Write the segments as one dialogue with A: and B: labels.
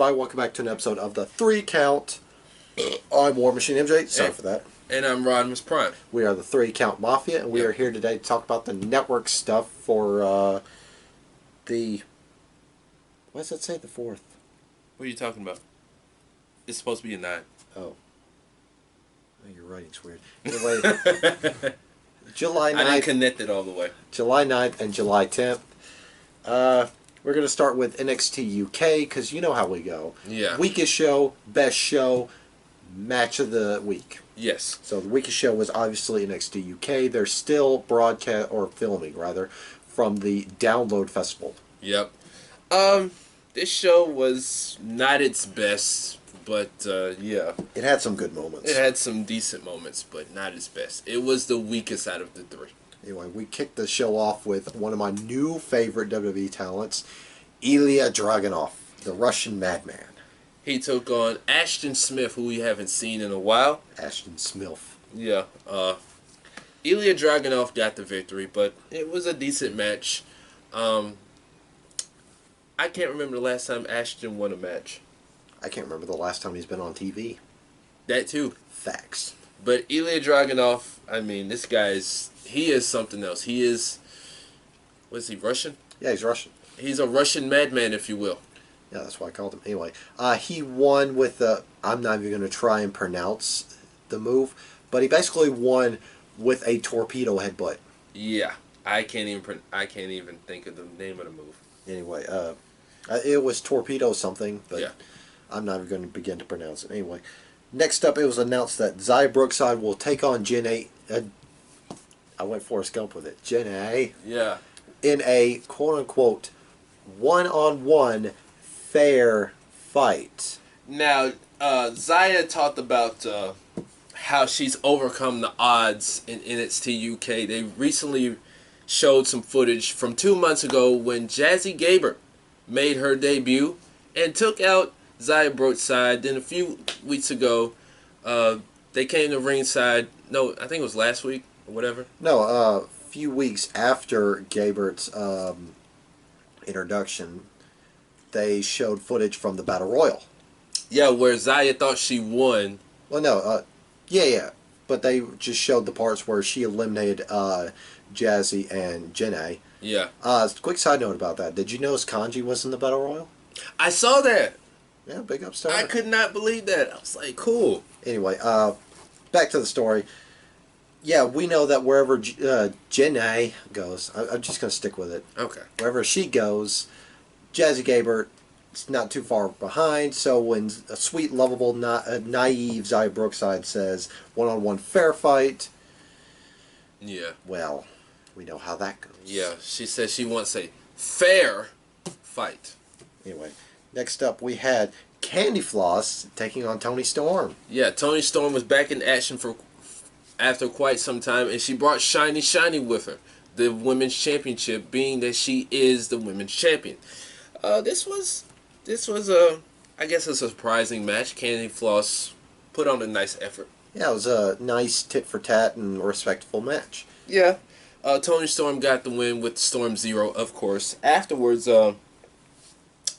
A: everybody? Welcome back to an episode of the 3 Count. I'm War Machine MJ. Sorry for that.
B: And I'm Rodimus Prime.
A: We are the 3 Count Mafia, and we are here today to talk about the network stuff for the... What does it say? The 4th?
B: What are you talking about? It's supposed to be a 9.
A: Oh. Your writing's weird. Anyway, July 9th.
B: I didn't connect it all the way.
A: July 9th and July 10th. We're going to start with NXT UK, because you know how we go.
B: Yeah.
A: Weakest show, best show, match of the week.
B: Yes.
A: So the weakest show was obviously NXT UK. They're still broadcast, or filming rather, from the Download Festival.
B: Yep. This show was not its best, but yeah.
A: It had some good moments.
B: It had some decent moments, but not its best. It was the weakest out of the 3.
A: Anyway, we kicked the show off with one of my new favorite WWE talents, Ilya Dragunov, the Russian madman.
B: He took on Ashton Smith, who we haven't seen in a while.
A: Ashton Smith.
B: Yeah. Ilya Dragunov got the victory, but it was a decent match. I can't remember the last time Ashton won a match.
A: I can't remember the last time he's been on TV.
B: That too.
A: Facts.
B: But Ilya Dragunov, I mean, this guy's... He is something else. He is... What is he, Russian?
A: Yeah, he's Russian.
B: He's a Russian madman, if you will.
A: Yeah, that's why I called him. Anyway, he won with the... I'm not even going to try and pronounce the move, but he basically won with a torpedo headbutt.
B: Yeah. I can't even think of the name of the move.
A: Anyway, it was torpedo something, but
B: yeah.
A: I'm not even going to begin to pronounce it. Anyway, next up, it was announced that Xia Brookside will take on Jen A. I went Forrest Gump with it. Jen A.
B: Yeah.
A: In a quote-unquote one-on-one fair fight.
B: Now, Xia talked about how she's overcome the odds in NXT UK. They recently showed some footage from 2 months ago when Jazzy Gabert made her debut and took out Xia Brookside. Then a few weeks ago, they came to ringside. No, I think it was last week or whatever.
A: No, a few weeks after Gabert's introduction, they showed footage from the Battle Royal.
B: Yeah, where Xia thought she won.
A: Well, no, yeah. But they just showed the parts where she eliminated Jazzy and Jenna.
B: Yeah.
A: Quick side note about that. Did you notice Kanji was in the Battle Royal?
B: I saw that.
A: Yeah, big up star.
B: I could not believe that. I was like, cool.
A: Anyway, back to the story. Yeah, we know that wherever Jenna goes, I'm just going to stick with it.
B: Okay.
A: Wherever she goes, Jazzy Gabert is not too far behind. So when a sweet, lovable, naive Xia Brookside says one-on-one fair fight,
B: yeah.
A: Well, we know how that goes.
B: Yeah, she says she wants a fair fight.
A: Anyway, next up we had Candy Floss taking on Toni Storm.
B: Yeah, Toni Storm was back in action after quite some time, and she brought Shiny with her, the Women's Championship, being that she is the Women's Champion. This was I guess a surprising match. Candy Floss put on a nice effort.
A: Yeah, it was a nice tit-for-tat and respectful match.
B: Yeah. Toni Storm got the win with Storm Zero, of course. Afterwards,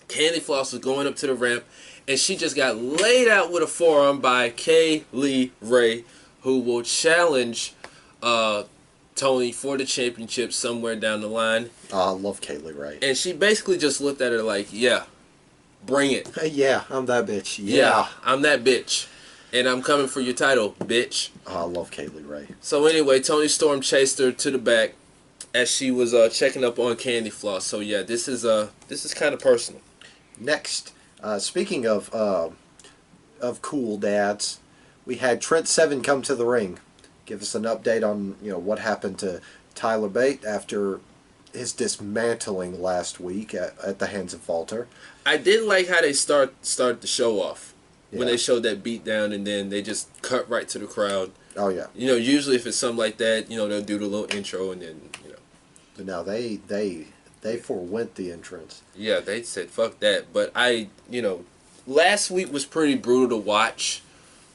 B: Candy Floss was going up to the ramp, and she just got laid out with a forearm by Kaylee Ray, who will challenge Toni for the championship somewhere down the line.
A: I love Kaylee Ray.
B: And she basically just looked at her like, yeah, bring it.
A: Yeah, I'm that bitch. Yeah,
B: I'm that bitch. And I'm coming for your title, bitch.
A: I love Kaylee Ray.
B: So anyway, Toni Storm chased her to the back as she was checking up on Candy Floss. So yeah, this is kind of personal.
A: Next, speaking of cool dads, we had Trent Seven come to the ring. Give us an update on what happened to Tyler Bate after his dismantling last week at the hands of Walter.
B: I did like how they start the show off.
A: Yeah.
B: When they showed that beatdown and then they just cut right to the crowd.
A: Oh, yeah.
B: Usually if it's something like that, they'll do the little intro and then,
A: But now they forewent the entrance.
B: Yeah, they said, fuck that. But last week was pretty brutal to watch.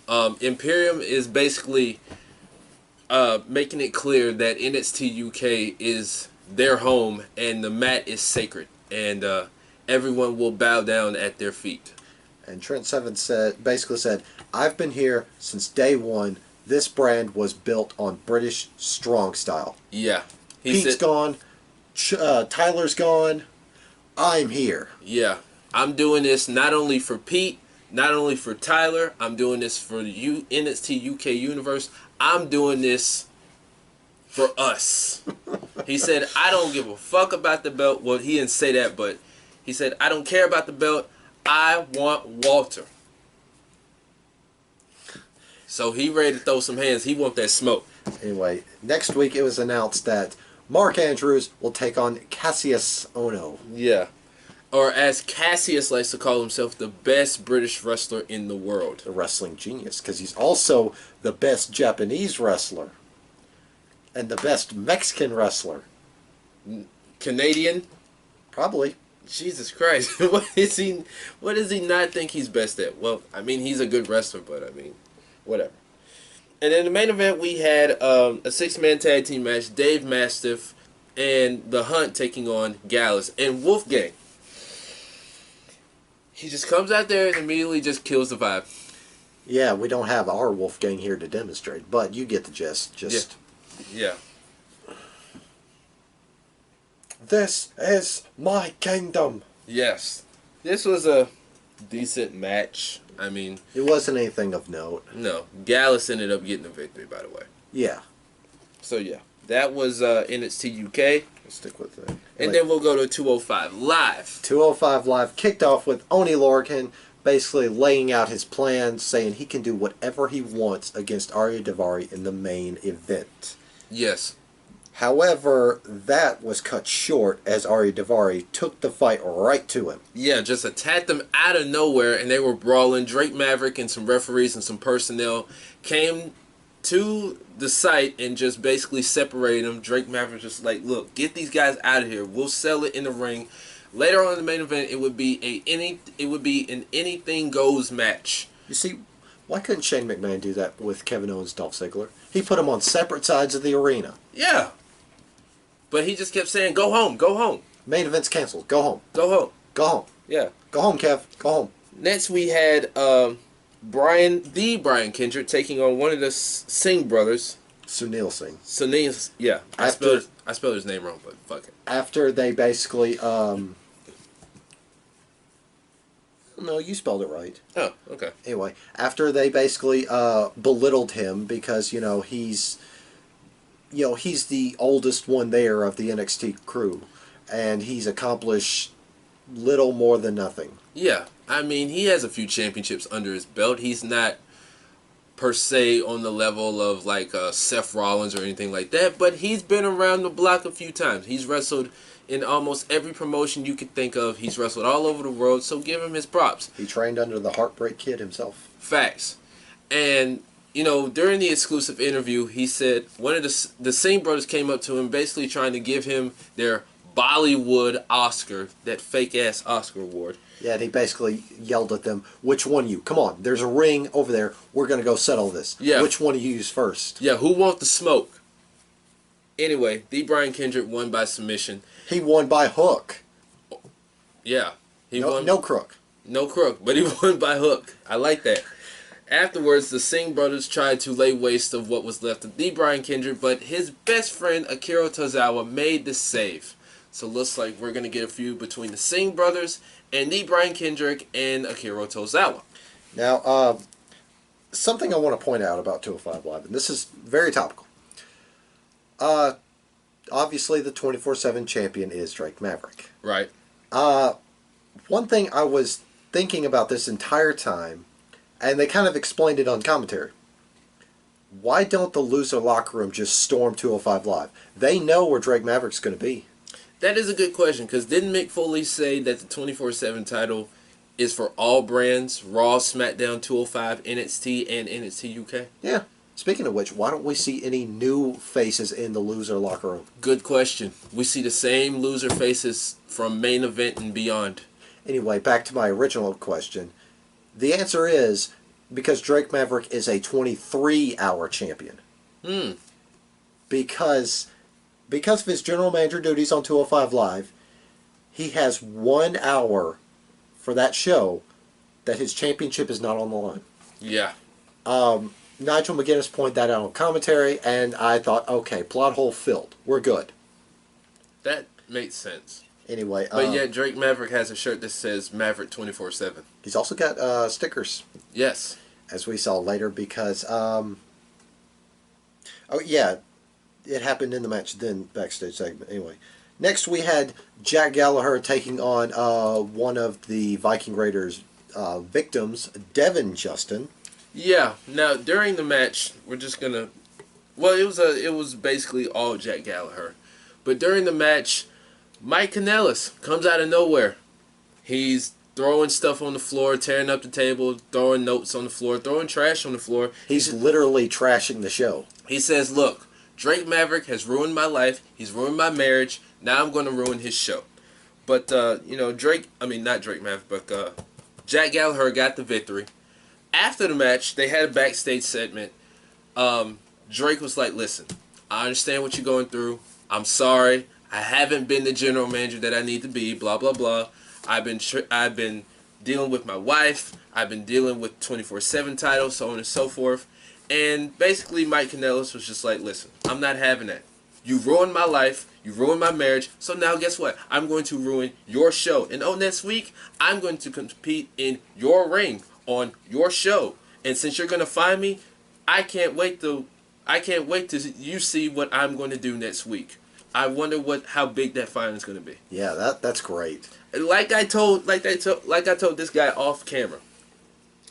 B: Imperium is basically making it clear that NXT UK is their home and the mat is sacred. And everyone will bow down at their feet.
A: And Trent Seven basically said, "I've been here since day one. This brand was built on British strong style.
B: Yeah.
A: Pete's gone. Tyler's gone. I'm here."
B: Yeah. I'm doing this not only for Pete, not only for Tyler. I'm doing this for the NXT UK Universe. I'm doing this for us. He said, "I don't give a fuck about the belt." Well, he didn't say that, but he said, "I don't care about the belt. I want Walter." So he ready to throw some hands. He want that smoke.
A: Anyway, next week it was announced that Mark Andrews will take on Cassius Ohno.
B: Yeah. Or as Cassius likes to call himself, the best British wrestler in the world.
A: The wrestling genius, because he's also the best Japanese wrestler. And the best Mexican wrestler.
B: Canadian?
A: Probably.
B: Jesus Christ. What does he not think he's best at? Well, I mean, he's a good wrestler, but I mean, whatever. And in the main event, we had a 6-man tag team match. Dave Mastiff and The Hunt taking on Gallus. And Wolfgang, he just comes out there and immediately just kills the vibe.
A: Yeah, we don't have our Wolfgang here to demonstrate, but you get the gist.
B: Yeah.
A: This is my kingdom.
B: Yes. This was a decent match. I mean,
A: it wasn't anything of note.
B: No. Gallus ended up getting the victory, by the way.
A: Yeah.
B: So, yeah. That was NXT UK.
A: Let's stick with that.
B: And then we'll go to 205 Live.
A: 205 Live kicked off with Oney Lorcan basically laying out his plans, saying he can do whatever he wants against Arya Daivari in the main event.
B: Yes.
A: However, that was cut short as Arya Daivari took the fight right to him.
B: Yeah, just attacked them out of nowhere, and they were brawling. Drake Maverick and some referees and some personnel came to the site and just basically separated them. Drake Maverick just like, "Look, get these guys out of here. We'll sell it in the ring." Later on in the main event, it would be an anything goes match.
A: You see, why couldn't Shane McMahon do that with Kevin Owens, Dolph Ziggler? He put them on separate sides of the arena.
B: Yeah. But he just kept saying, "Go home, go home."
A: Main event's canceled. Go home.
B: Go home.
A: Go home.
B: Yeah.
A: Go home, Kev. Go home.
B: Next we had Brian Kendrick taking on one of the Singh brothers.
A: Sunil Singh.
B: Sunil, yeah. I spelled his name wrong, but fuck it.
A: After they basically, no, you spelled it right.
B: Oh, okay.
A: Anyway, after they basically belittled him because, he's the oldest one there of the NXT crew, and he's accomplished little more than nothing.
B: Yeah, I mean, he has a few championships under his belt. He's not per se on the level of like Seth Rollins or anything like that, but he's been around the block a few times. He's wrestled in almost every promotion you could think of. He's wrestled all over the world, so give him his props.
A: He trained under the Heartbreak Kid himself.
B: Facts. And during the exclusive interview, he said one of the Singh brothers came up to him basically trying to give him their Bollywood Oscar, that fake-ass Oscar award.
A: Yeah, and he basically yelled at them, "Which one of you? Come on, there's a ring over there. We're going to go settle this.
B: Yeah.
A: Which one of you use first?"
B: Yeah, who want the smoke? Anyway, Brian Kendrick won by submission.
A: He won by hook.
B: Yeah. He won.
A: No crook.
B: No crook, but he won by hook. I like that. Afterwards, the Singh brothers tried to lay waste of what was left of Brian Kendrick, but his best friend, Akira Tozawa, made the save. So looks like we're going to get a feud between the Singh brothers and Brian Kendrick and Akira Tozawa.
A: Now, something I want to point out about 205 Live, and this is very topical. Obviously, the 24/7 champion is Drake Maverick.
B: Right.
A: One thing I was thinking about this entire time, and they kind of explained it on commentary. Why don't the loser locker room just storm 205 Live? They know where Drake Maverick's going to be.
B: That is a good question, because didn't Mick Foley say that the 24/7 title is for all brands, Raw, SmackDown, 205, NXT, and NXT UK?
A: Yeah. Speaking of which, why don't we see any new faces in the loser locker room?
B: Good question. We see the same loser faces from main event and beyond.
A: Anyway, back to my original question. The answer is because Drake Maverick is a 23-hour champion. Because of his general manager duties on 205 Live, he has 1 hour for that show that his championship is not on the line.
B: Yeah.
A: Nigel McGuinness pointed that out on commentary, and I thought, okay, plot hole filled. We're good.
B: That makes sense.
A: Anyway.
B: But yet Drake Maverick has a shirt that says Maverick 24/7.
A: He's also got stickers.
B: Yes.
A: As we saw later, because... oh, yeah. It happened in the match, then backstage segment. Anyway. Next, we had Jack Gallagher taking on one of the Viking Raiders' victims, Devin Justin.
B: Yeah. Now during the match, we're just gonna. Well, it was basically all Jack Gallagher, but during the match, Mike Kanellis comes out of nowhere. He's throwing stuff on the floor, tearing up the table, throwing notes on the floor, throwing trash on the floor.
A: He's literally trashing the show.
B: He says, "Look, Drake Maverick has ruined my life. He's ruined my marriage. Now I'm going to ruin his show." But, not Drake Maverick, but Jack Gallagher got the victory. After the match, they had a backstage segment. Drake was like, "Listen, I understand what you're going through. I'm sorry. I haven't been the general manager that I need to be, blah, blah, blah. I've been dealing with my wife. I've been dealing with 24/7 titles, so on and so forth." And basically, Mike Kanellis was just like, "Listen, I'm not having that. You ruined my life. You ruined my marriage. So now guess what? I'm going to ruin your show. And next week, I'm going to compete in your ring on your show. And since you're going to find me, I can't wait to you see what I'm going to do next week. I wonder how big that fight is going to be."
A: Yeah, that's great.
B: Like I told this guy off camera,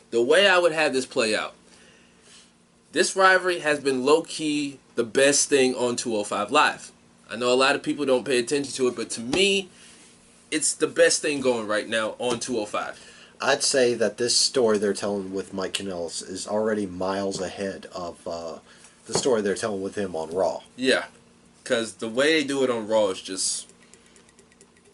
B: the way I would have this play out. This rivalry has been low-key the best thing on 205 Live. I know a lot of people don't pay attention to it, but to me, it's the best thing going right now on 205.
A: I'd say that this story they're telling with Mike Kanellis is already miles ahead of the story they're telling with him on Raw.
B: Yeah, because the way they do it on Raw is just...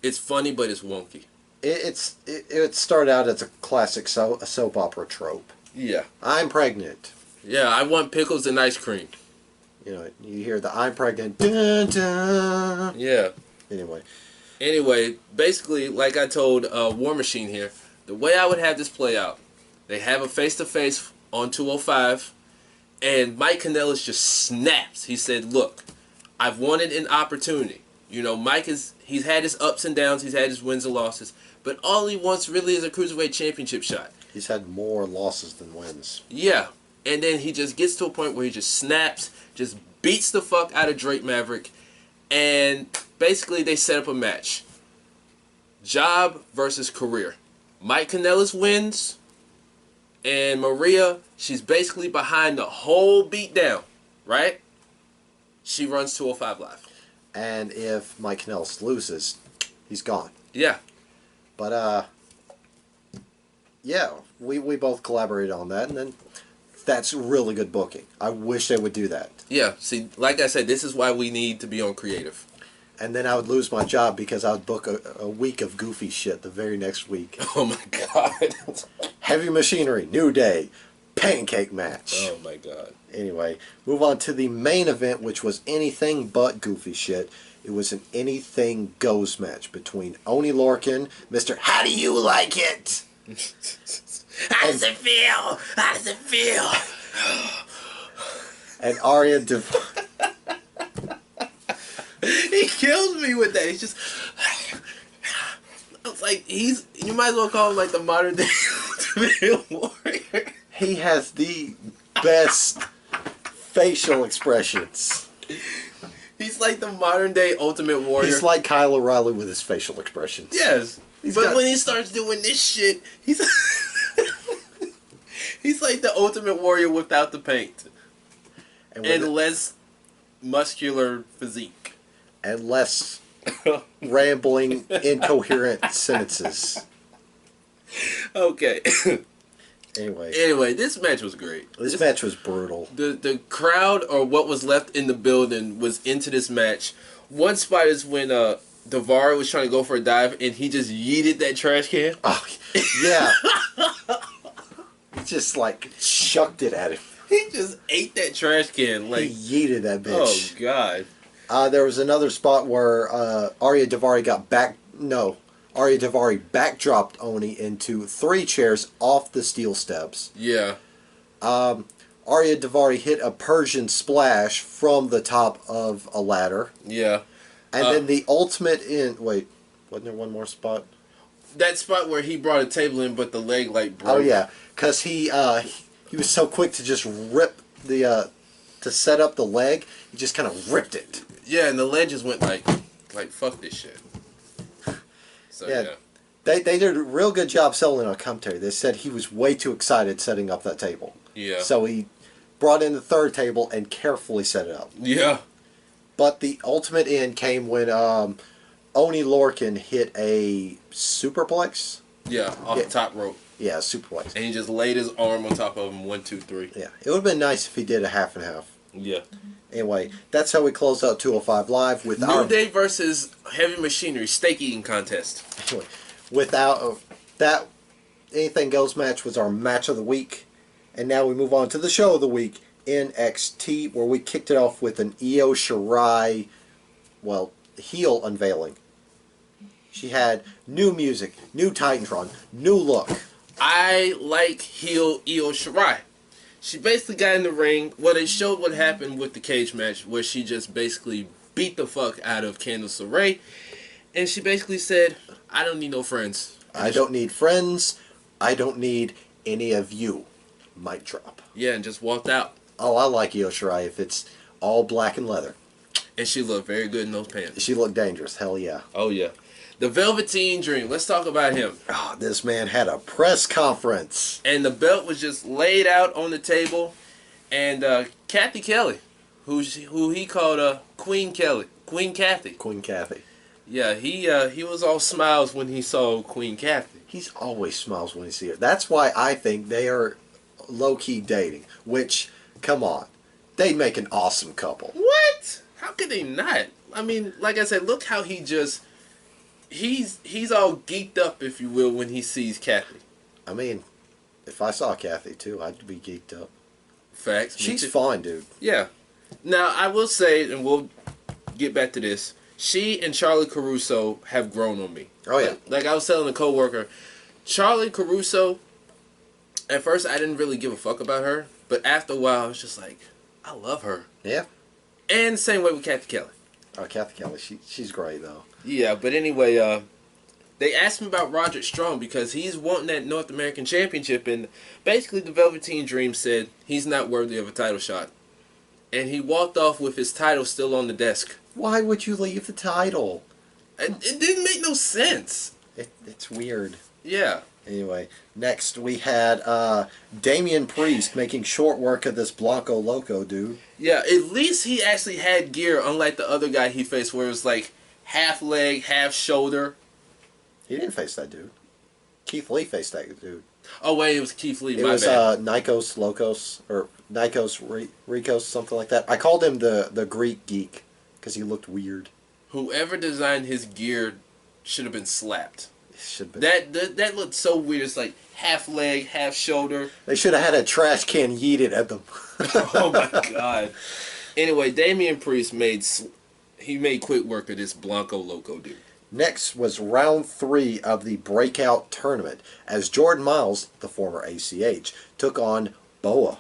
B: It's funny, but it's wonky.
A: It started out as a classic soap opera trope.
B: Yeah.
A: I'm pregnant.
B: Yeah, I want pickles and ice cream.
A: You know, you hear the "I'm pregnant." Dun, dun.
B: Yeah.
A: Anyway,
B: basically, like I told War Machine here, the way I would have this play out, they have a face-to-face on 205, and Mike Kanellis just snaps. He said, "Look, I've wanted an opportunity. You know, he's had his ups and downs, he's had his wins and losses, but all he wants really is a Cruiserweight Championship shot."
A: He's had more losses than wins.
B: Yeah. And then he just gets to a point where he just snaps, just beats the fuck out of Drake Maverick, and basically they set up a match. Job versus career. Mike Kanellis wins, and Maria, she's basically behind the whole beatdown, right? She runs 205 Live.
A: And if Mike Kanellis loses, he's gone.
B: Yeah.
A: But, yeah, we both collaborated on that, and then that's really good booking. I wish they would do that.
B: Yeah, see, like I said, this is why we need to be on creative.
A: And then I would lose my job because I would book a week of goofy shit the very next week.
B: Oh my god.
A: Heavy Machinery, New Day, pancake match.
B: Oh my god.
A: Anyway, move on to the main event, which was anything but goofy shit. It was an anything goes match between Oney Lorcan, Mr. How Do You Like It?
B: How does it feel? How does it feel?
A: And Arya Daivari.
B: He kills me with that. He's just... I was like, you might as well call him like the modern day Ultimate Warrior.
A: He has the best facial expressions.
B: He's like the modern day Ultimate Warrior.
A: He's like Kyle O'Reilly with his facial expressions.
B: Yes. But when he starts doing this shit, he's he's like the Ultimate Warrior without the paint. And less muscular physique.
A: And less rambling, incoherent sentences.
B: Okay.
A: Anyway,
B: this match was great.
A: This match was brutal.
B: The crowd, or what was left in the building, was into this match. One spot is when Daivari was trying to go for a dive, and he just yeeted that trash can.
A: Oh, yeah. He just, like, chucked it at him.
B: He just ate that trash can. Like,
A: he yeeted that bitch.
B: Oh, God.
A: There was another spot where Arya Daivari got back... No. Arya Davari backdropped Oni into 3 chairs off the steel steps.
B: Yeah.
A: Arya Davari hit a Persian splash from the top of a ladder.
B: Yeah.
A: And then the ultimate in... Wait, wasn't there one more spot?
B: That spot where he brought a table in, but the leg like broke.
A: Oh, yeah. Because he was so quick to just rip the... to set up the leg, he just kind of ripped it.
B: Yeah, and the leg just went like fuck this shit. So, yeah.
A: They did a real good job selling on commentary. They said he was way too excited setting up that table.
B: Yeah.
A: So he brought in the third table and carefully set it up.
B: Yeah.
A: But the ultimate end came when Oni Lorcan hit a superplex.
B: Yeah, off the top rope.
A: Yeah, superplex.
B: And he just laid his arm on top of him. 1, 2, 3.
A: Yeah, it would have been nice if he did a half and half.
B: Yeah.
A: Anyway, that's how we closed out 205 Live with
B: New Day versus Heavy Machinery steak eating contest.
A: Anyway, without that Anything Goes match was our match of the week. And now we move on to the show of the week, NXT, where we kicked it off with an Io Shirai, heel unveiling. She had new music, new Titantron, new look.
B: I like heel Io Shirai. She basically got in the ring. Well, they showed what happened with the cage match, where she just basically beat the fuck out of Candice LeRae. And she basically said, I don't need no friends.
A: I don't need friends. I don't need any of you. Mic drop.
B: Yeah, and just walked out.
A: Oh, I like Io Shirai if it's all black and leather.
B: And she looked very good in those pants.
A: She looked dangerous. Hell yeah.
B: Oh, yeah. The Velveteen Dream. Let's talk about him.
A: Oh, this man had a press conference.
B: And the belt was just laid out on the table. And Kathy Kelly, who he called Queen Kelly. Queen Kathy.
A: Queen Kathy.
B: Yeah, he was all smiles when he saw Queen Kathy.
A: He's always smiles when he sees her. That's why I think they are low-key dating. Which, come on. They'd make an awesome couple.
B: What? How could they not? I mean, like I said, look how he just... He's all geeked up, if you will, when he sees Kathy.
A: I mean, if I saw Kathy, too, I'd be geeked up.
B: Facts.
A: She's fine, dude.
B: Yeah. Now, I will say, and we'll get back to this, she and Charlie Caruso have grown on me.
A: Oh, yeah.
B: Like I was telling a coworker, Charlie Caruso, at first I didn't really give a fuck about her, but after a while I was just like, I love her.
A: Yeah.
B: And same way with Kathy Kelly.
A: Oh, Kathy Kelly, she's great, though.
B: Yeah, but anyway, they asked him about Roderick Strong because he's wanting that North American Championship, and basically the Velveteen Dream said he's not worthy of a title shot. And he walked off with his title still on the desk.
A: Why would you leave the title?
B: It didn't make no sense.
A: It's weird.
B: Yeah.
A: Anyway, next we had Damian Priest making short work of this Blanco Loco dude.
B: Yeah, at least he actually had gear, unlike the other guy he faced where it was like half leg, half shoulder.
A: He didn't face that dude. Keith Lee faced that dude.
B: Oh, wait, it was Keith Lee,
A: It was Nikos Locos, or Nikos Rikos, something like that. I called him the Greek geek, because he looked weird.
B: Whoever designed his gear should have been slapped.
A: Should have been.
B: That looked so weird. It's like half leg, half shoulder.
A: They should have had a trash can yeeted at them.
B: Oh my god. Anyway, Damian Priest made quick work of this Blanco Loco dude.
A: Next was round 3 of the breakout tournament as Jordan Miles, the former ACH, took on Boa.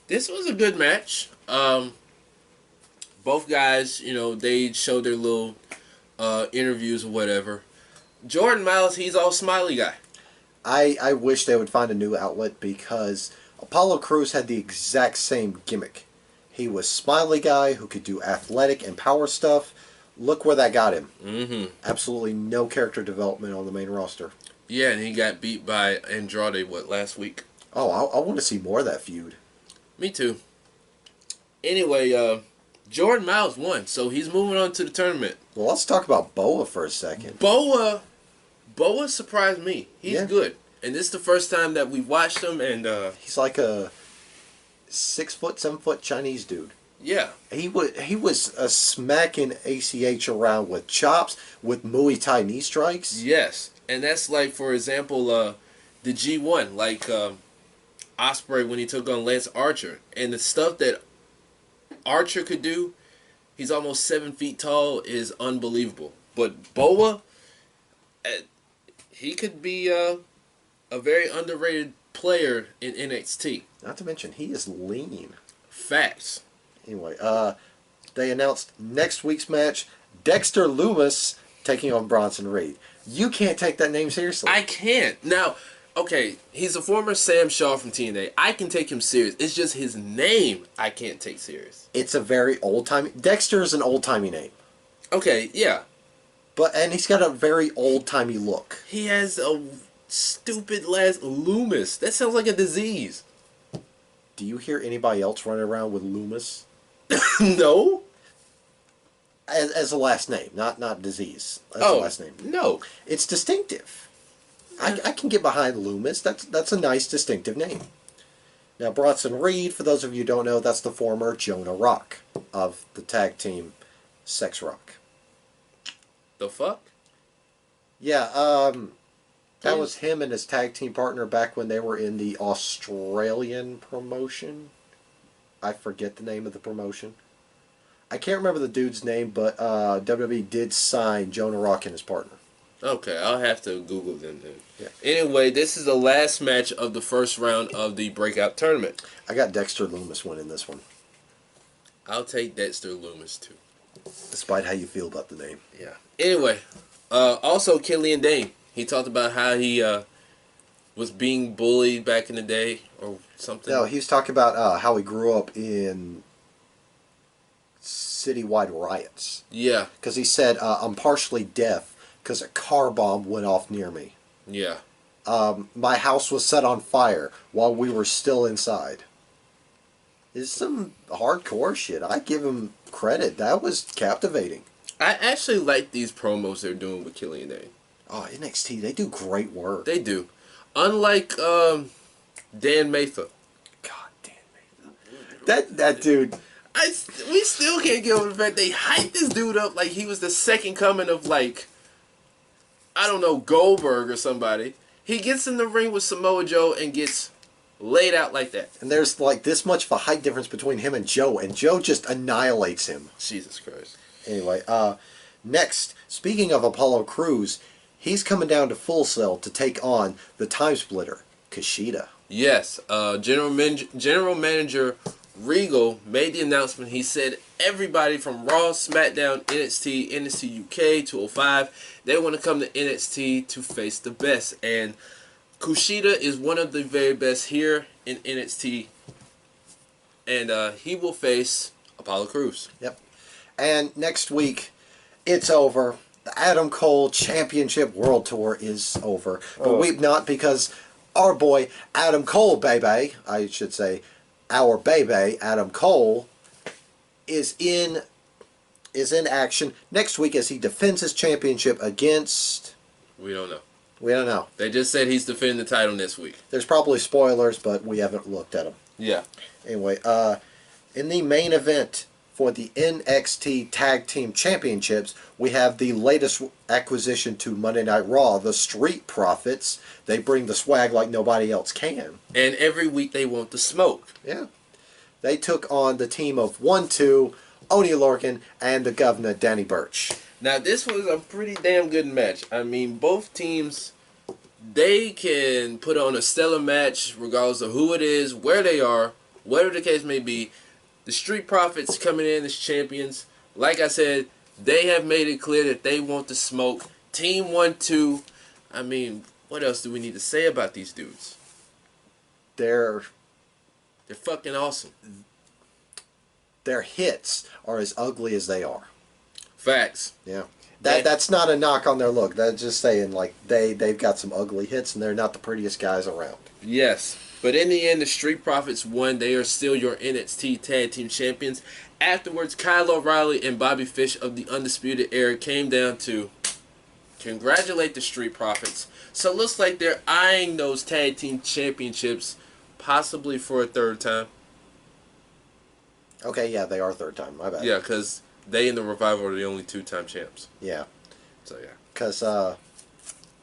B: This was a good match. Both guys, they showed their little interviews or whatever. Jordan Miles, he's all smiley guy.
A: I wish they would find a new outlet because Apollo Crews had the exact same gimmick. He was smiley guy who could do athletic and power stuff. Look where that got him. Mm-hmm. Absolutely no character development on the main roster.
B: Yeah, and he got beat by Andrade, last week?
A: Oh, I want to see more of that feud.
B: Me too. Anyway, Jordan Miles won, so he's moving on to the tournament.
A: Well, let's talk about Boa for a second.
B: Boa surprised me. He's good. And this is the first time that we watched him, and
A: he's like a 6 foot, 7 foot Chinese dude.
B: Yeah.
A: He was smacking ACH around with chops, with Muay Thai knee strikes.
B: Yes. And that's like, for example, the G1, like Ospreay when he took on Lance Archer. And the stuff that Archer could do, he's almost 7 feet tall, is unbelievable. But Boa, he could be a very underrated player in NXT.
A: Not to mention, he is lean.
B: Facts.
A: Anyway, they announced next week's match, Dexter Loomis taking on Bronson Reed. You can't take that name seriously.
B: I can't. Now, okay, he's a former Sam Shaw from TNA. I can take him serious. It's just his name I can't take serious.
A: It's a very old-timey... Dexter is an old-timey name.
B: Okay, yeah.
A: And he's got a very old-timey look.
B: He has a stupid last Loomis. That sounds like a disease.
A: Do you hear anybody else running around with Loomis?
B: No.
A: As a last name, not disease. As a last name.
B: No.
A: It's distinctive. I can get behind Loomis. That's a nice, distinctive name. Now, Bronson Reed, for those of you who don't know, that's the former Jonah Rock of the tag team Sex Rock.
B: The fuck?
A: Yeah, that was him and his tag team partner back when they were in the Australian promotion. I forget the name of the promotion. I can't remember the dude's name, but WWE did sign Jonah Rock and his partner.
B: Okay, I'll have to Google them then.
A: Yeah.
B: Anyway, this is the last match of the first round of the Breakout Tournament.
A: I got Dexter Loomis winning this one.
B: I'll take Dexter Loomis too.
A: Despite how you feel about the name.
B: Yeah. Anyway, also Killian Dane. He talked about how he was being bullied back in the day or something.
A: No, he was talking about how he grew up in citywide riots.
B: Yeah.
A: Because he said, I'm partially deaf because a car bomb went off near me.
B: Yeah.
A: My house was set on fire while we were still inside. It's some hardcore shit. I give him credit. That was captivating.
B: I actually like these promos they're doing with Killian Dane.
A: Oh, NXT, they do great work.
B: They do. Unlike Dan Matha.
A: God damn it. That dude.
B: We still can't get over the fact they hyped this dude up like he was the second coming of, like, I don't know, Goldberg or somebody. He gets in the ring with Samoa Joe and gets laid out like that.
A: And there's like this much of a height difference between him and Joe just annihilates him.
B: Jesus Christ.
A: Anyway, next, speaking of Apollo Crews, he's coming down to Full Sail to take on the Time Splitter, Kushida.
B: Yes, General Manager Regal made the announcement. He said everybody from Raw, SmackDown, NXT, NXT UK, 205, they want to come to NXT to face the best. And Kushida is one of the very best here in NXT. And he will face Apollo Crews.
A: Yep. And next week, it's over. The Adam Cole Championship World Tour is over. But weep not, because our boy Adam Cole, baby, I should say, our baby Adam Cole, is in action next week as he defends his championship against...
B: We don't know.
A: We don't know.
B: They just said he's defending the title next week.
A: There's probably spoilers, but we haven't looked at them.
B: Yeah.
A: Anyway, in the main event for the NXT Tag Team Championships, we have the latest acquisition to Monday Night Raw, the Street Profits. They bring the swag like nobody else can.
B: And every week they want the smoke.
A: Yeah. They took on the team of 1-2, Oney Lorcan, and the Governor, Danny Burch.
B: Now, this was a pretty damn good match. I mean, both teams, they can put on a stellar match regardless of who it is, where they are, whatever the case may be. The Street Profits coming in as champions. Like I said, they have made it clear that they want the smoke. Team 1-2. I mean, what else do we need to say about these dudes?
A: They're
B: fucking awesome.
A: Their hits are as ugly as they are.
B: Facts.
A: Yeah. That's not a knock on their look. That's just saying, like, they've got some ugly hits, and they're not the prettiest guys around.
B: Yes. But in the end, the Street Profits won. They are still your NXT Tag Team Champions. Afterwards, Kyle O'Reilly and Bobby Fish of the Undisputed Era came down to congratulate the Street Profits. So it looks like they're eyeing those Tag Team Championships possibly for a third time.
A: Okay, yeah, they are third time. My bad.
B: Yeah, because they and the Revival are the only two-time champs.
A: Yeah.
B: So, yeah.
A: Because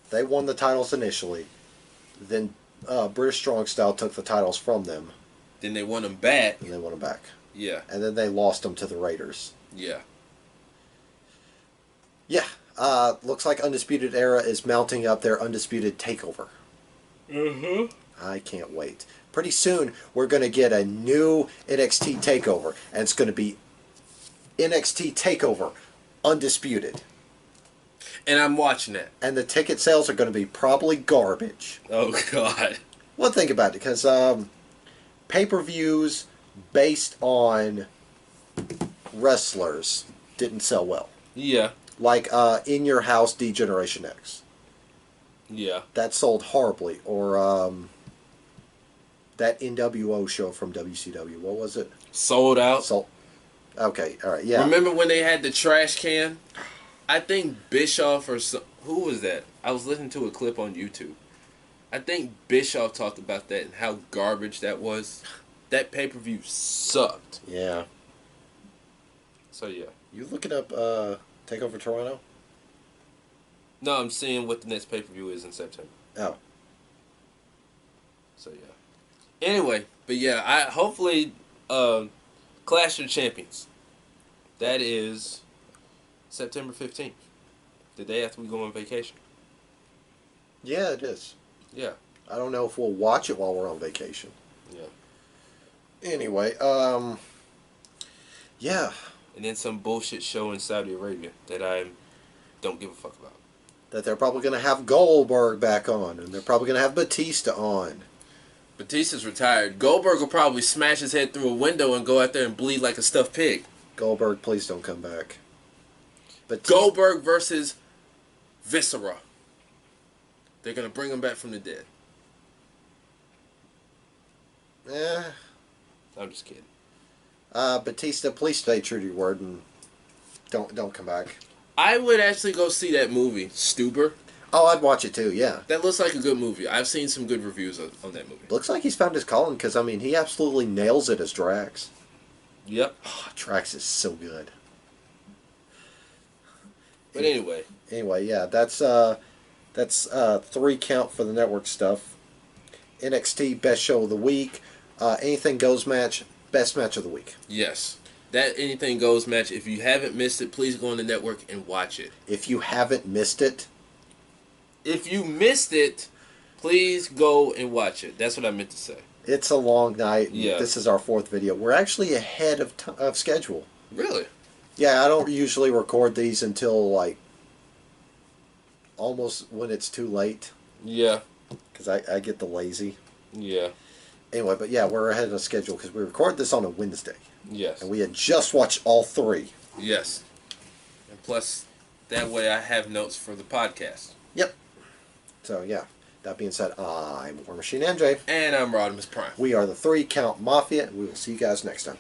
A: they won the titles initially. Then British Strong Style took the titles from them.
B: Then they won them back.
A: And they won them back.
B: Yeah.
A: And then they lost them to the Raiders.
B: Yeah.
A: Yeah. Looks like Undisputed Era is mounting up their Undisputed Takeover.
B: Mm-hmm.
A: I can't wait. Pretty soon, we're going to get a new NXT Takeover, and it's going to be NXT Takeover Undisputed.
B: And I'm watching that.
A: And the ticket sales are going to be probably garbage.
B: Oh, God.
A: Well, think about it, because pay-per-views based on wrestlers didn't sell well.
B: Yeah.
A: Like In Your House D-Generation X.
B: Yeah.
A: That sold horribly. Or that NWO show from WCW. What was it?
B: Sold out.
A: Okay, all right, yeah.
B: Remember when they had the trash can? I think Bischoff or who was that? I was listening to a clip on YouTube. I think Bischoff talked about that and how garbage that was. That pay-per-view sucked.
A: Yeah.
B: So, yeah.
A: You looking up Takeover Toronto?
B: No, I'm seeing what the next pay-per-view is in September.
A: Oh.
B: So, yeah. Anyway, but yeah, hopefully Clash of Champions. That is September 15th. The day after we go on vacation.
A: Yeah, it is.
B: Yeah.
A: I don't know if we'll watch it while we're on vacation.
B: Yeah.
A: Anyway, yeah.
B: And then some bullshit show in Saudi Arabia that I don't give a fuck about.
A: That they're probably going to have Goldberg back on, and they're probably going to have Batista on.
B: Batista's retired. Goldberg will probably smash his head through a window and go out there and bleed like a stuffed pig.
A: Goldberg, please don't come back. Batista.
B: Goldberg versus Viscera. They're going to bring him back from the dead.
A: Eh.
B: I'm just kidding.
A: Batista, please stay true to your word and don't come back.
B: I would actually go see that movie, Stuber.
A: Oh, I'd watch it too, yeah.
B: That looks like a good movie. I've seen some good reviews on that movie.
A: Looks like he's found his calling, because, I mean, he absolutely nails it as Drax.
B: Yep.
A: Oh, Drax is so good.
B: But anyway.
A: Anyway, yeah, that's 3 count for the network stuff. NXT, best show of the week. Anything Goes match, best match of the week.
B: Yes. That Anything Goes match, if you haven't missed it, please go on the network and watch it.
A: If you haven't missed it.
B: If you missed it, please go and watch it. That's what I meant to say.
A: It's a long night.
B: Yeah.
A: This is our 4th video. We're actually ahead of schedule.
B: Really?
A: Yeah, I don't usually record these until, like, almost when it's too late.
B: Yeah.
A: Because I get the lazy.
B: Yeah.
A: Anyway, but yeah, we're ahead of schedule because we record this on a Wednesday.
B: Yes.
A: And we had just watched all 3.
B: Yes. And plus, that way I have notes for the podcast.
A: Yep. So, yeah. That being said, I'm War Machine MJ.
B: And I'm Rodimus Prime.
A: We are the 3 Count Mafia. We will see you guys next time.